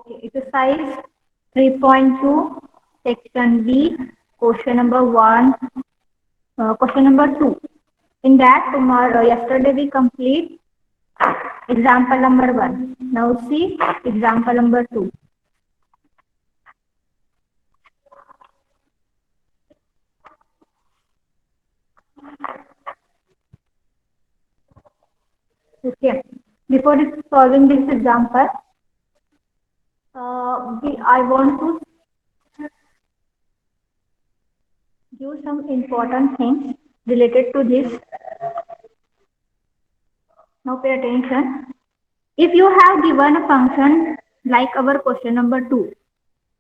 Okay, exercise 3.2, section B, question number 1, question number 2. In that, yesterday we complete example number 1. Now see example number 2. Okay, before solving this example, I want to give some important things related to this. Now pay attention. If you have given a function like our question number 2,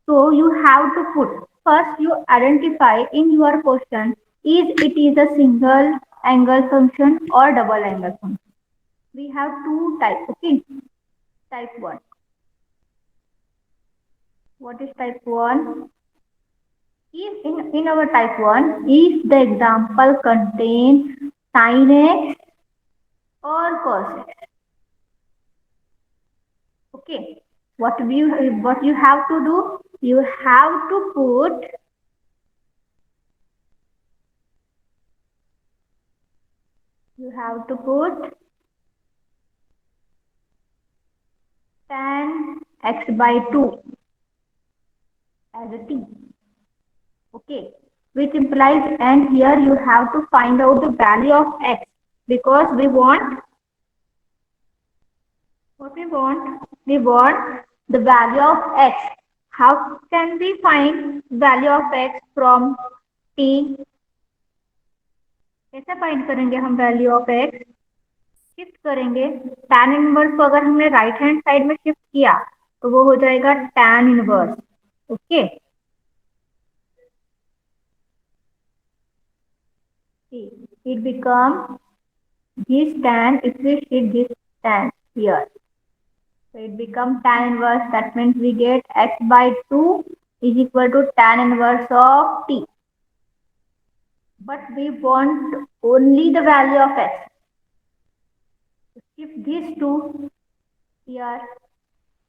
so you have to put first you identify in your question is it is a single angle function or double angle function. We have two types. Okay, type 1. What is type 1? If in our type 1, if the example contains sin x or cos x. Okay, what you have to do? You have to put tan x by 2 as a t. Okay, which implies, and here you have to find out the value of x, because we want what we want the value of x. How can we find value of x from t? कैसे find करेंगे हम value of x? Shift करेंगे tan inverse को, अगर हमने right hand side में shift किया तो वो हो जाएगा tan inverse. Okay, it become this tan if we shift this tan here. So it becomes tan inverse. That means we get x by 2 is equal to tan inverse of t. But we want only the value of x. If these two here,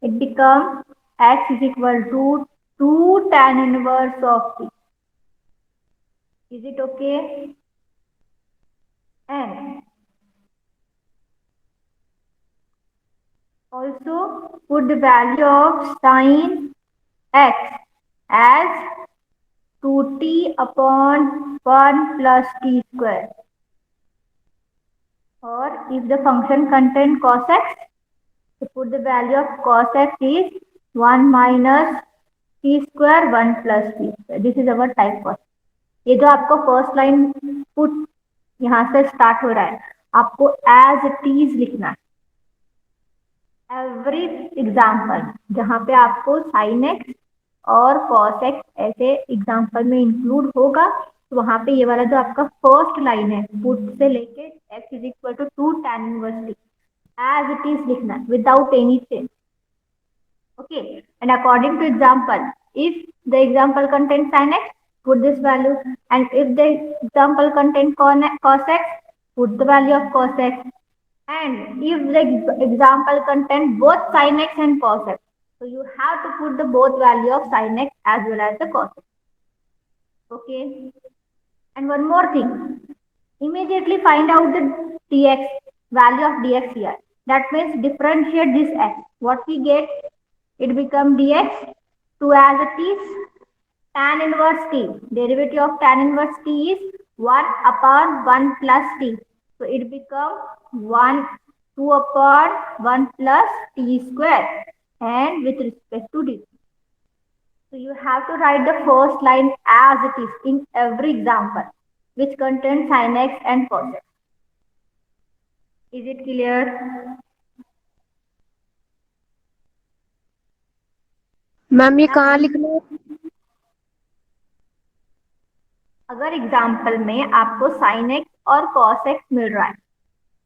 it becomes x is equal to 2 tan inverse of t. Is it okay? And also put the value of sin x as 2t upon 1 plus t square. Or if the function contains cos x, to put the value of cos x is 1 minus t square 1 plus t square. This is our type first. ये जो आपको first line put यहाँ से start हो रहा है, आपको as it is लिखना है. एवरी एग्जाम्पल जहाँ पे आपको साइन एक्स और कॉस एक्स ऐसे एग्जाम्पल में इंक्लूड होगा, तो वहां पे ये वाला जो आपका फर्स्ट लाइन है पुट से लेके x is equal to 2 tan inverse t as it is लिखना है without any change. Okay, and according to example, if the example contain sin x, put this value, and if the example contain cos x, put the value of cos x, and if the example contain both sin x and cos x, so you have to put the both value of sin x as well as the cos x. Okay, and one more thing, immediately find out the dx value of dx here. That means differentiate this x. What we get? It become dx 2 as it is tan inverse t. Derivative of tan inverse t is 1 upon 1 plus t. So it becomes 2 upon 1 plus t square, and with respect to dt. So you have to write the first line as it is in every example which contains sin x and cos x. Is it clear? Ma'am ये कहाँ लिखना है? अगर example में आपको sin x और cos x मिल रहा है,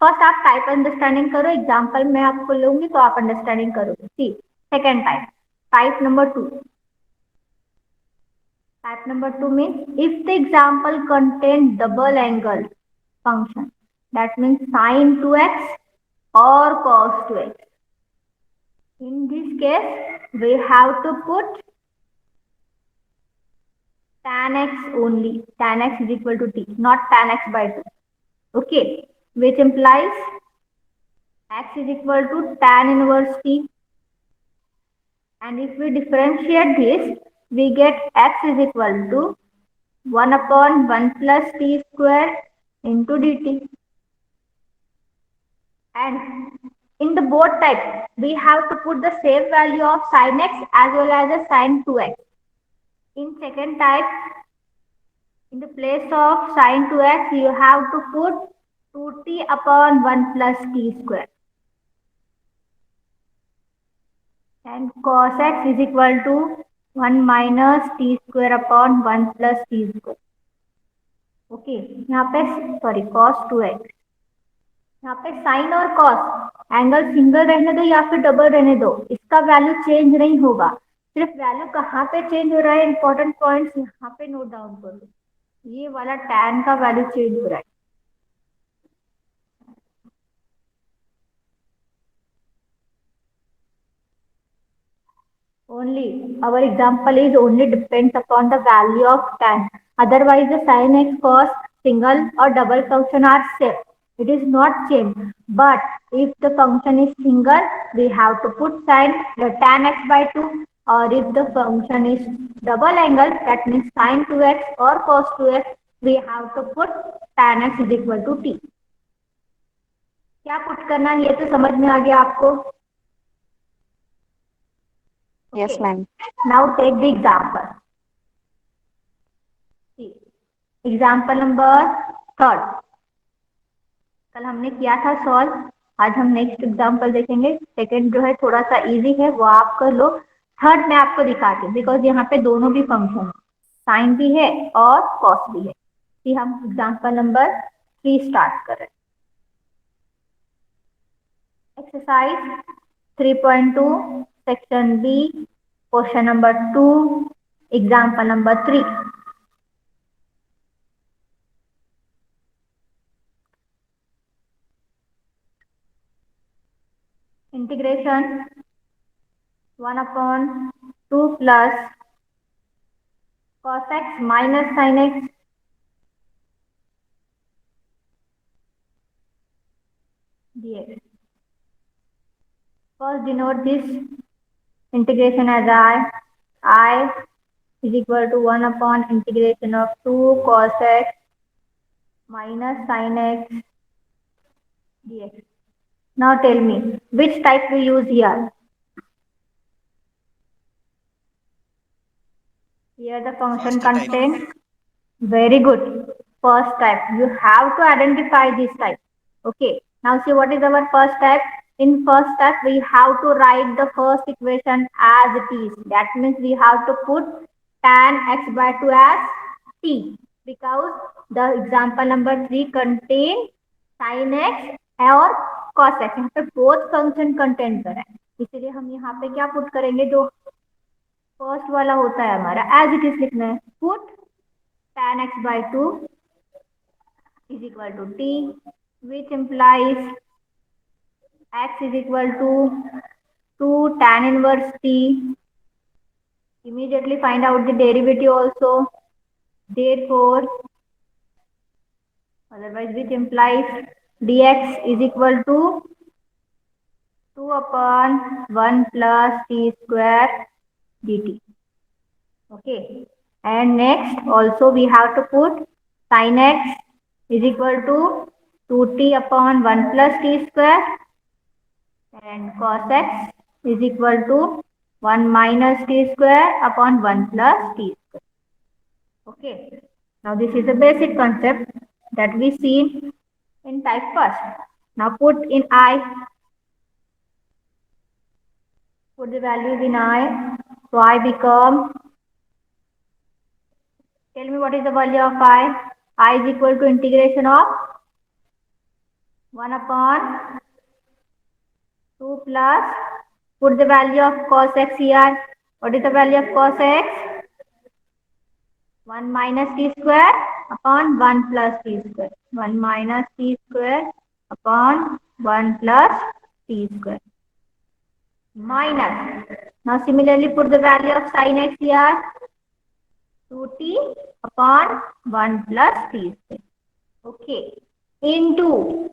फर्स्ट आप टाइप अंडरस्टैंडिंग करो. एग्जाम्पल मैं आपको लूंगी तो आप अंडरस्टैंडिंग करोगे. See second type number 2. Type number 2 means if the example contain double angle function, that means sin 2x और cos 2x. In this case, we have to put tan x only. Tan x is equal to t, not tan x by 2. Okay, which implies x is equal to tan inverse t. And if we differentiate this, we get x is equal to 1 upon 1 plus t square into dt. And in the both types, we have to put the same value of sin x as well as the sin 2x. In second type, in the place of sin 2x, you have to put 2t upon 1 plus t square. And cos x is equal to 1 minus t square upon 1 plus t square. Okay यहाँ पे sorry cos 2x, यहाँ पे sign और cos angle single रहने दो या फिर double रहने दो, इसका वैल्यू चेंज नहीं होगा. सिर्फ वैल्यू कहाँ पे चेंज हो रहा है, इंपॉर्टेंट पॉइंट्स यहाँ पे नोट डाउन कर लो. ये वाला tan का वैल्यू चेंज हो रहा है. Only our example is only depends upon the value of tan. Otherwise, the sin x, cos, single or double function are same. It is not changed. But if the function is single, we have to put tan x by 2. Or if the function is double angle, that means sin 2x or cos 2x, we have to put tan x is equal to t. क्या put करना है ये तो समझ में आ गया आपको. Yes, ma'am. Now take the example. Example number 3. कल हमने किया था सॉल्व, आज हम नेक्स्ट एग्जाम्पल देखेंगे. सेकंड जो है थोड़ा सा इजी है, वो आप कर लो. थर्ड मैं आपको दिखाती हूँ बिकॉज यहाँ पे दोनों भी फंक्शन है, साइन भी है और कॉस भी है. कि हम एग्जाम्पल नंबर 3 स्टार्ट कर रहे हैं. Exercise 3.2 section B, question number 2, example number 3. Integration 1 upon 2 plus cos x minus sin x dx. First denote this integration as I is equal to 1 upon integration of 2 cos x minus sin x dx. Now tell me which type we use here. Here the function contains. Very good. First type. You have to identify this type. Okay. Now see what is our first type. In first step, we have to write the first equation as it is. That means we have to put tan x by 2 as t, because the example number 3 contain sin x और cos x. यहाँ पे both function contain कर रहे हैं, इसलिए हम यहाँ पे क्या पुट करेंगे, जो फर्स्ट वाला होता है हमारा एज इट इज लिखना है. Put tan x by 2 is equal to t, which implies x is equal to 2 tan inverse t. Immediately find out the derivative also. Therefore, otherwise which implies dx is equal to 2 upon 1 plus t square dt. Okay. And next also we have to put sin x is equal to 2t upon 1 plus t square. And cos x is equal to 1 minus t square upon 1 plus t square. Okay. Now this is a basic concept that we see in type first. Now put in I. Put the values in I. So I become. Tell me what is the value of I. I is equal to integration of 1 upon 2 plus, put the value of cos x here. What is the value of cos x? 1 minus t square upon 1 plus t square. 1 minus t square upon 1 plus t square. minus. Now similarly put the value of sin x here. 2t upon 1 plus t square. Okay. Into,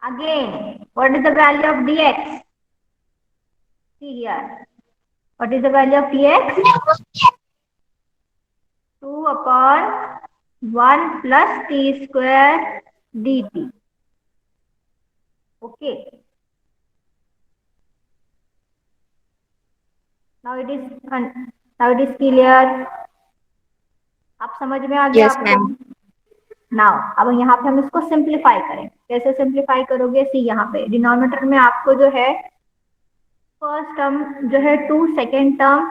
again, what is the value of dx? See here. What is the value of dx? 2 upon 1 plus t square dt. Okay. Now it is clear. आप समझ में आ गया Yes, आपको? ma'am. Now अब यहाँ पे हम इसको सिंप्लीफाई करें. कैसे सिंप्लीफाई करोगे? सी यहाँ पे डिनोमिनेटर में आपको जो है फर्स्ट टर्म जो है 2, सेकेंड टर्म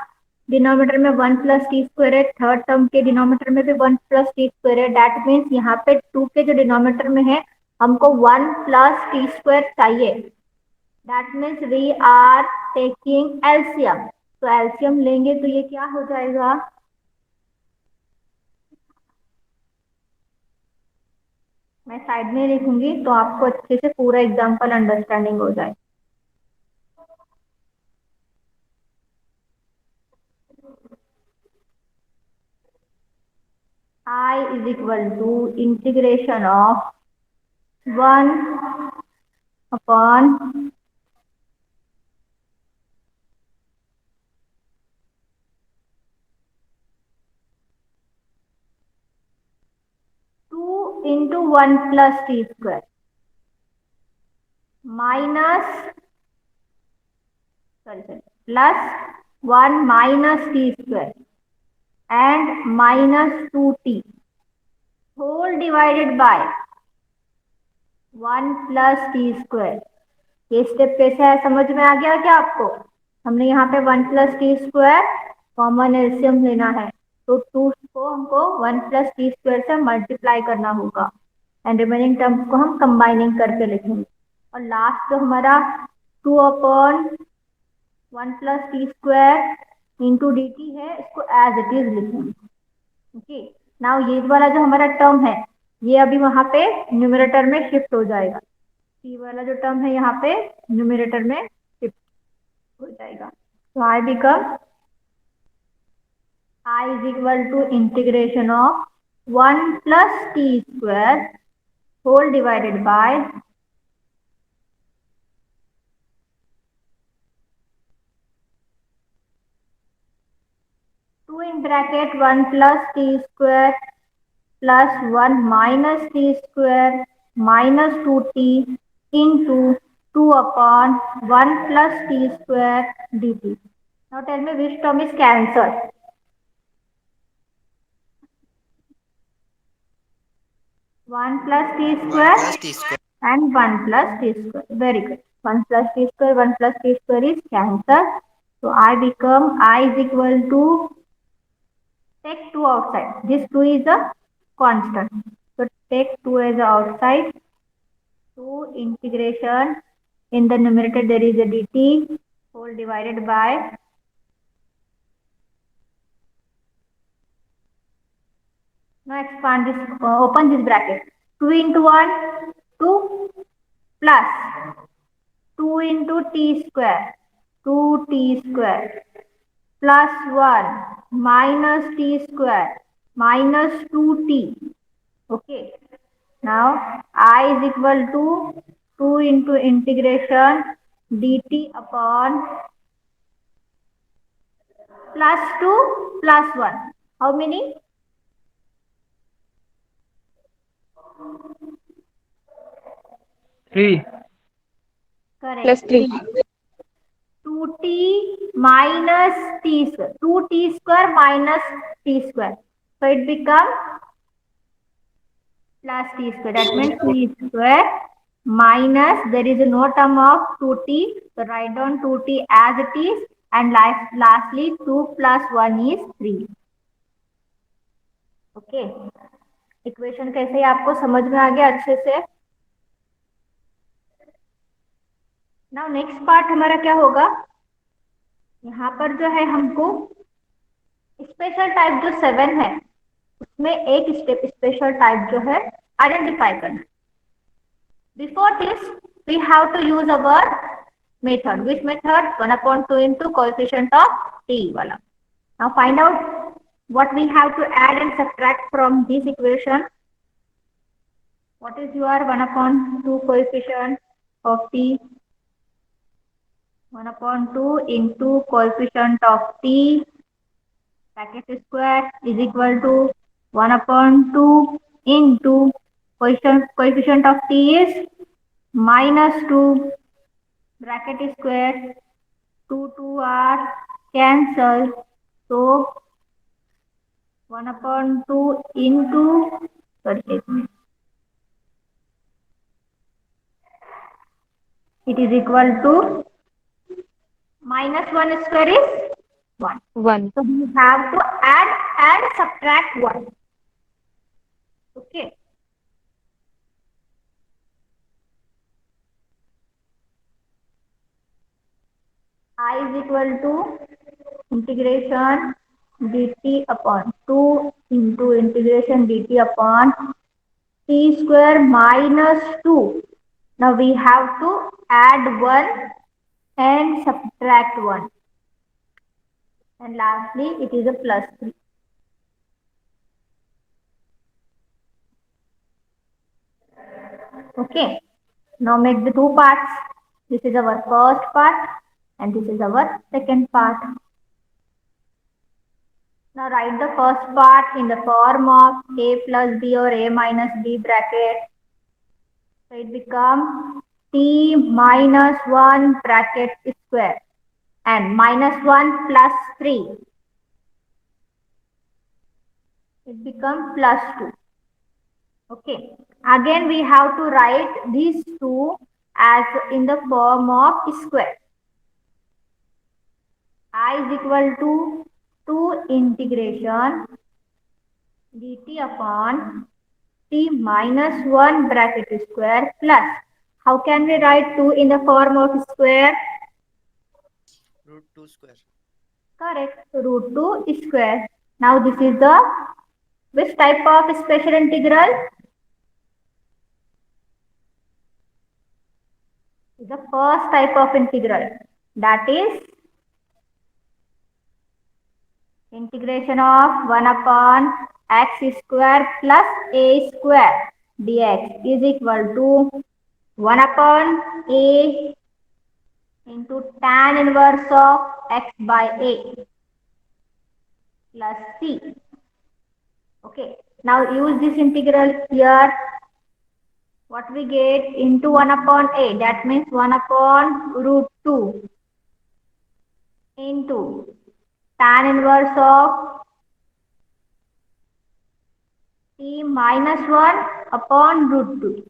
डिनोमिनेटर में 1 प्लस टी स्क्वायर है, थर्ड टर्म के डिनोमिनेटर में भी 1 प्लस टी स्क्वायर है. दैट मीन्स यहाँ पे 2 के जो डिनोमिनेटर में है हमको 1 प्लस टी स्क्वायर चाहिए. That means we are taking LCM. तो एलसीएम लेंगे तो ये क्या हो जाएगा? मैं साइड में लिखूंगी तो आपको अच्छे से पूरा एग्जांपल अंडरस्टैंडिंग हो जाए. I is equal to integration of 1 upon 2 into 1 plus t square minus plus 1 minus t square and minus 2t whole divided by 1 plus t square. ये स्टेप कैसे है समझ में आ गया क्या आपको? हमने यहाँ पे 1 plus T square common LCM लेना है तो 2 को हमको 1 प्लस टी स्क्वायर से मल्टीप्लाई करना होगा एंड रिमेनिंग टर्म्स को हम कंबाइनिंग करके लिखेंगे. और लास्ट जो हमारा 2 upon 1 plus T square into D T है इसको एज इट इज लिखेंगे. ओके. नाउ ये वाला जो हमारा टर्म है ये अभी वहां पे न्यूमरेटर में शिफ्ट हो जाएगा. सी वाला जो टर्म है यहाँ पे न्यूमरेटर में शिफ्ट हो जाएगा. तो I become I is equal to integration of 1 plus T square whole divided by 2 in bracket 1 plus t square plus 1 minus t square minus 2t into 2 upon 1 plus t square dt. Now tell me which term is cancelled. 1 plus t square and 1 plus t square. Very good. 1 plus t square, 1 plus t square is cancelled. So I become I is equal to, take 2 outside. This 2 is a constant. So take 2 as outside. 2 integration. In the numerator there is a dt whole divided by now expand this, open this bracket. 2 into 1, 2 plus 2 into t square, 2t square plus 1 minus t square minus 2t. Okay. Now I is equal to 2 into integration dt upon plus 2 plus 1. How many? Three. Correct. Plus 3. 2t minus t square. 2t square minus t square. So it becomes plus t square. That means t square minus, there is no term of 2t. So write down 2t as it is. And lastly 2 plus 1 is 3. Okay. Equation कैसे आपको समझ में आ गया अच्छे से? Now next part हमारा क्या होगा? यहाँ पर जो है हमको स्पेशल टाइप जो 7 है उसमें एक स्टेप स्पेशल टाइप जो है आइडेंटिफाई करना. Before this we have to use our method. Which method? 1 upon 2 into coefficient of t wala. Now find out what we have to add and subtract from this equation. What is your 1 upon 2 coefficient of t? 1 upon 2 into coefficient of t bracket square is equal to 1 upon 2 into coefficient of t is minus 2 bracket square 2 are cancelled. So 1 upon 2 into, sorry, it is equal to minus 1 square is 1. 1. So we have to add and subtract 1. Okay. I is equal to integration dt upon 2 into integration dt upon t square minus 2. Now we have to add 1 and subtract 1. And lastly, it is a plus 3. Okay. Now make the two parts. This is our first part and this is our second part. Now write the first part in the form of a plus b or a minus b bracket. So it becomes t minus 1 bracket square and minus 1 plus 3. It becomes plus 2. Okay. Again we have to write these two as in the form of square. I is equal to 2 integration dt upon t minus 1 bracket square plus. How can we write 2 in the form of square? Root 2 square. Correct. Root 2 square. Now this is the which type of special integral? The first type of integral, that is integration of 1 upon x square plus a square dx is equal to 1 upon a into tan inverse of x by a plus c. Okay, now use this integral here. What we get into 1 upon a, that means 1 upon root 2 into tan inverse of t minus 1 upon root 2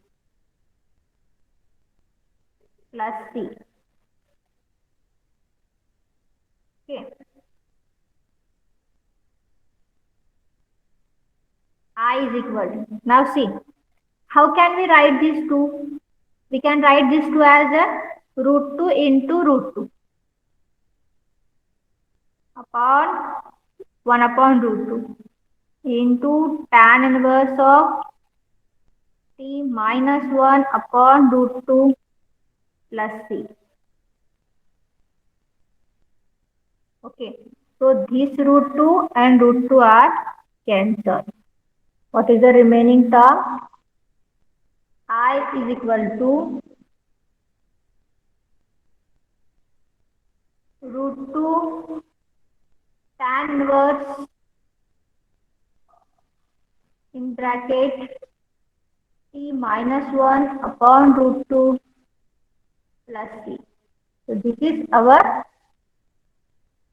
plus c. Okay. I is equal to. Now see, how can we write these two? We can write these two as a root 2 into root 2 upon 1 upon root 2 into tan inverse of t minus 1 upon root 2 plus c. Okay, so this root 2 and root 2 are cancelled. What is the remaining term? I is equal to root 2 tan inverse in bracket t minus 1 upon root 2 plus c. So this is our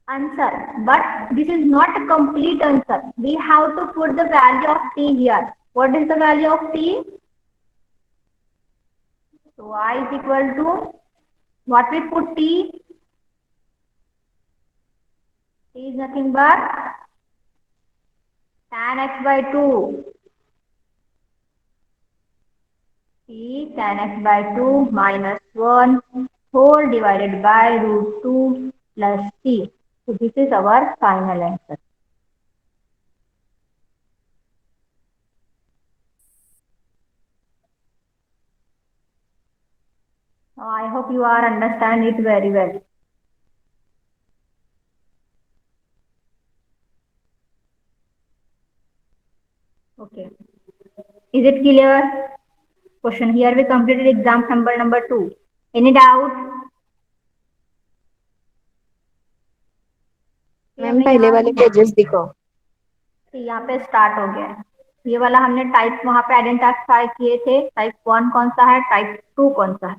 answer, but this is not a complete answer. We have to put the value of t here. What is the value of t? So I is equal to what we put t? T is nothing but tan x by 2. T tan x by 2 minus 1 whole divided by root 2 plus t. So this is our final answer. I hope you are understand it very well. Okay. Is it clear? Question here we completed exam number 2. Any doubt? ये ma'am हमें पहले यहाँ वाले pages दिखाओ। यहाँ पे start हो गया है। ये वाला हमने टाइप वहाँ पे आइडेंटिफाई किए थे, टाइप 1 कौन सा है, टाइप 2 कौन सा है,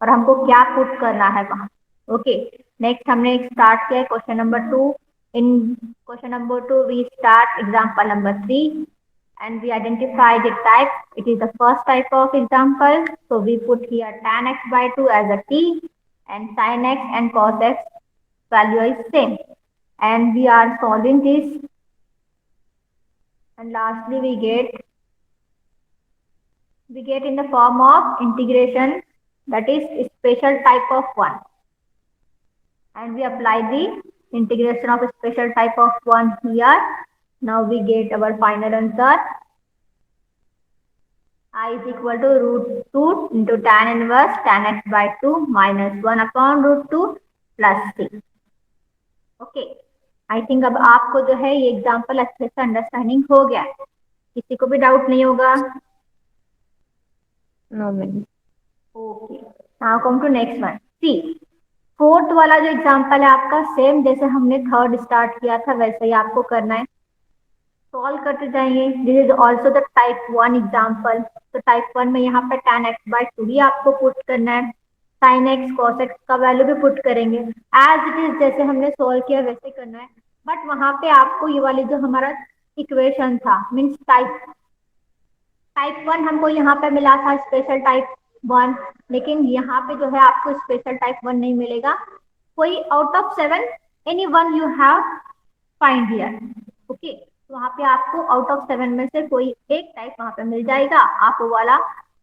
और हमको क्या पुट करना है वहाँ। ओके, नेक्स्ट हमने स्टार्ट किया question number 2। In question number 2 we start example number 3 and we identify the type. It is the first type of example. So we put here tan x by 2 as a t and sin x and cos x value is same. And we are solving this. And lastly we get in the form of integration, that is special type of 1. And we apply the integration of special type of 1 here. Now we get our final answer. I is equal to root 2 into tan inverse tan x by 2 minus 1 upon root 2 plus 6. Okay, I think अब आपको जो है ये example अच्छे से understanding हो गया है, किसी को भी डाउट नहीं होगा? No ma'am. Okay, now come to next one. See, fourth वाला जो एग्जाम्पल है आपका सेम जैसे हमने थर्ड स्टार्ट किया था वैसे ही आपको करना है, सॉल्व करते जाएंगे। This is also the type 1 example. तो टाइप 1 में यहाँ पे tan x by 2 ही आपको पुट करना है, sin x cos x का वैल्यू भी पुट करेंगे, एज इट इज जैसे हमने सॉल्व किया वैसे करना है। बट वहां पे आपको ये वाली जो हमारा इक्वेशन था मीन्स टाइप 1 हमको यहाँ पे मिला था स्पेशल टाइप 1, लेकिन यहाँ पे जो है आपको स्पेशल टाइप 1 नहीं मिलेगा, कोई out of 7 any one you have find here. Okay, वहां पे आपको आउट ऑफ 7 में से कोई एक टाइप वहां पे मिल जाएगा, आप वो वाला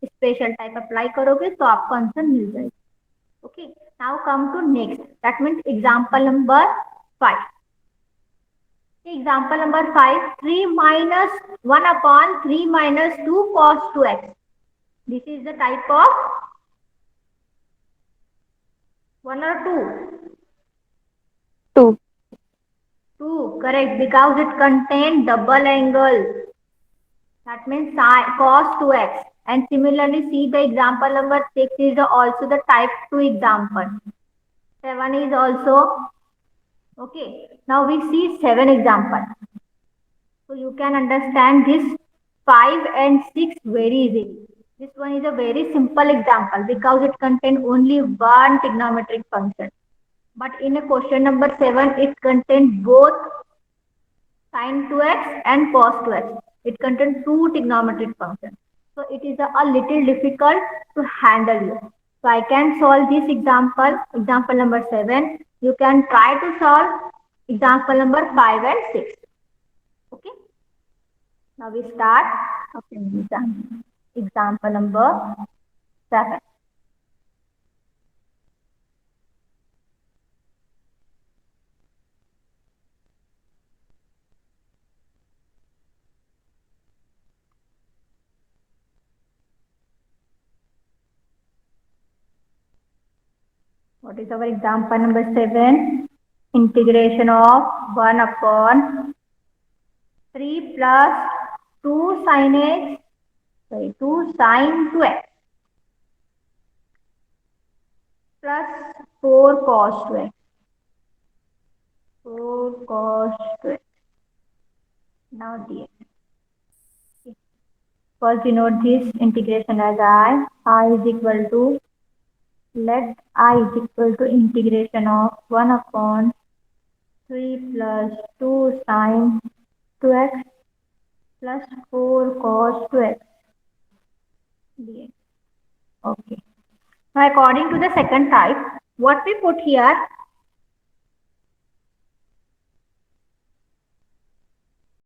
स्पेशल टाइप अप्लाई करोगे तो आपको आंसर मिल जाएगा। Okay, now come to next, that means example number 5। Example number 5, 3 minus 1 upon 3 minus 2 cos 2x. This is the type of 1 or 2? 2. 2, correct, because it contains double angle. That means cos 2x. And similarly, see the example number 6 is also the type 2 example. 7 is also. Okay, now we see 7 example. So you can understand this 5 and 6 very easily. This one is a very simple example because it contains only one trigonometric function. But in a question number 7, it contains both sin 2x and cos 2x. It contains two trigonometric functions. So it is a little difficult to handle it. So I can solve this example, example number 7. You can try to solve example number 5 and 6. Okay. Now we start example number 7. What is our example number 7? Integration of 1 upon 3 plus 2 sin x, 2 sin 2x plus 4 cos 2x. 4 cos 2x. Now dx. First denote this integration as I is equal to, let I is equal to integration of 1 upon 3 plus 2 sin 2x plus 4 cos 2x dx. Okay. Now according to the second type, what we put here,